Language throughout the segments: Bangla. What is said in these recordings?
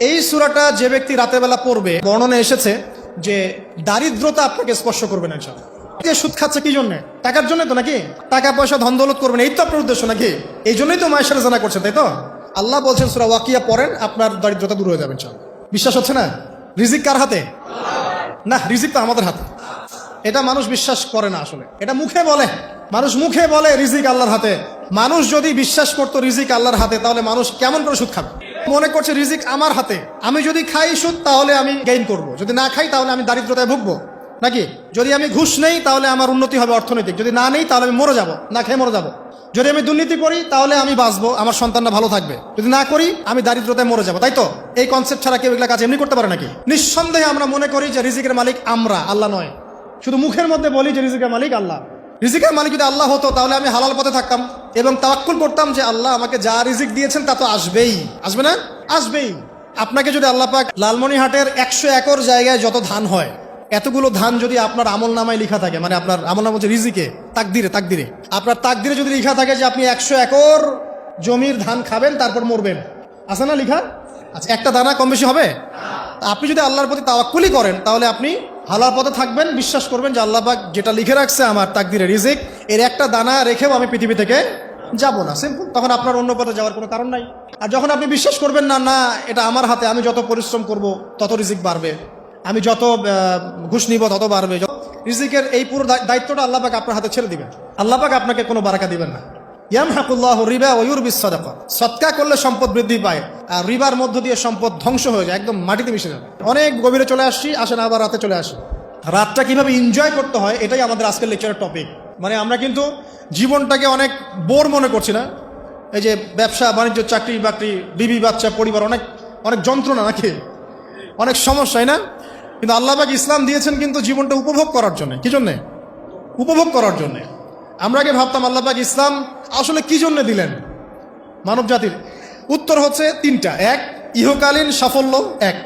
এই সূরাটা যে ব্যক্তি রাতের বেলা পড়বে, বর্ণনা এসেছে যে দারিদ্রতা আপনাকে স্পর্শ করবে না ইনশাআল্লাহ। সুদ খাচ্ছে কি জন্য? টাকার জন্য তো নাকি? টাকা পয়সা ধন দৌলত করবেন, এই তো আপনার উদ্দেশ্য নাকি? এই জন্যই তো মায়ের সাথে জানা করছেন, তাই তো? আল্লাহ বলছেন সূরা ওয়াকিয়া পড়েন, আপনার দারিদ্রতা দূর হয়ে যাবে ইনশাআল্লাহ। বিশ্বাস হচ্ছে না? রিজিক কার হাতে? না, রিজিক তো আমাদের হাতে। এটা মানুষ বিশ্বাস করে না আসলে, এটা মুখে বলে। মানুষ মুখে বলে রিজিক আল্লাহর হাতে। মানুষ যদি বিশ্বাস করতো রিজিক আল্লাহর হাতে, তাহলে মানুষ কেমন করে সুদ খাবে? মনে করছে রিজিক আমার হাতে, আমি যদি খাই সুদ তাহলে আমি গেইন করব, যদি না খাই তাহলে আমি দারিদ্রতায় ভুগবো নাকি? যদি আমি ঘুষ নেই তাহলে আমার উন্নতি হবে অর্থনৈতিক, যদি না নেই তাহলে আমি মরে যাব, না খেয়ে মরে যাব। যদি আমি দুর্নীতি করি তাহলে আমি বাঁচবো, আমার সন্তানরা ভালো থাকবে, যদি না করি আমি দারিদ্রতায় মরে যাবো, তাই তো? এই কনসেপ্ট ছাড়া কেউ এগুলা কাজ এমনি করতে পারে নাকি? নিঃসন্দেহে আমরা মনে করি যে রিজিকের মালিক আমরা, আল্লাহ নয়। শুধু মুখের মধ্যে বলি যে রিজিকের মালিক আল্লাহ। রিজিকের মালিক যদি আল্লাহ হতো তাহলে আমি হালাল পথে থাকতাম এবং তাওয়াক্কুল করতাম যে আল্লাহ আমাকে যা রিজিক দিয়েছেন তা তো আসবেই, আসবে না? আসবেই। আপনাকে যদি আল্লাহ পাক লালমনিরহাটের 100 একর জায়গায় যত ধান হয়, এতগুলো ধান যদি আপনার আমল নামায় লিখা থাকে, মানে আপনার আমল নাম হচ্ছে রিজিকে, তাকদিরে আপনার তাকদিরে যদি লিখা থাকে যে আপনি 100 একর জমির ধান খাবেন তারপর মরবেন, আছে না লিখা? আচ্ছা, একটা দানা কম বেশি হবে? আপনি যদি আল্লাহর প্রতি তাওয়াক্কুলই করেন তাহলে আপনি হালাল পথে থাকবেন, বিশ্বাস করবেন যে আল্লাহ পাক যেটা লিখে রাখছে আমার তাকদিরে রিজিক, এর একটা দানা রেখেও আমি পৃথিবী থেকে যাব না, সিম্পল। তখন আপনার অন্য পথে যাওয়ার কোনো কারণ নাই। আর যখন আপনি বিশ্বাস করবেন না, না এটা আমার হাতে, আমি যত পরিশ্রম করব তত রিজিক বাড়বে, আমি যত ঘুষ নিব তত বাড়বে, রিজিকের এই পুরো দায়িত্বটা আল্লাহ পাক আপনার হাতে ছেড়ে দিবেন। আল্লাহ পাক আপনাকে কোনো বারাকা দিবেন না। ইয়ামহাকুল্লাহু রিবা ওয়া ইউরবিস সাদাকা। সদকা করলে সম্পদ বৃদ্ধি পায়, আর রিবার মধ্য দিয়ে সম্পদ ধ্বংস হয়ে যায়, একদম মাটিতে মিশে যায়। অনেক গভীরে চলে আসছি, আসেন আবার রাতে চলে আসি। রাতটা কিভাবে এনজয় করতে হয় এটাই আমাদের আজকের লেকচারের টপিক। মানে আমরা কিন্তু জীবনটাকে অনেক বোর মনে করছি না? এই যে ব্যবসা বাণিজ্য, চাকরি বাকরি, বিবি বাচ্চা, পরিবার, অনেক অনেক যন্ত্রণা নাকি, অনেক সমস্যাই না? কিন্তু আল্লাহ পাক ইসলাম দিয়েছেন কিন্তু জীবনটা উপভোগ করার জন্য। কি জন্যে? উপভোগ করার জন্যে। আমরা আগে ভাবতাম আল্লাহ পাক ইসলাম আসলে কি জন্য দিলেন মানব জাতির? উত্তর হচ্ছে 3টা। 1, ইহকালীন সাফল্য, 1।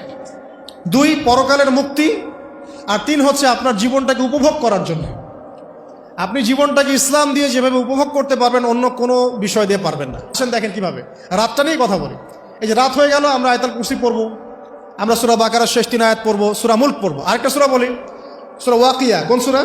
2, পরকালের মুক্তি, আর 3 হচ্ছে আপনার জীবনটাকে উপভোগ করার জন্য। আপনি জীবনটাকে ইসলাম দিয়ে যেভাবে উপভোগ করতে পারবেন অন্য কোনো বিষয় দিয়ে পারবেন না। দেখেন কিভাবে, রাতটা নিয়ে কথা বলি। এই যে রাত হয়ে গেল, আমরা আয়াতুল কুরসি পড়বো, আমরা সূরা বাকারার শেষ 3 আয়াত পড়বো, সূরা মুলক পড়বো, আরেকটা সূরা বলি সূরা ওয়াকিয়া। কোন সূরা?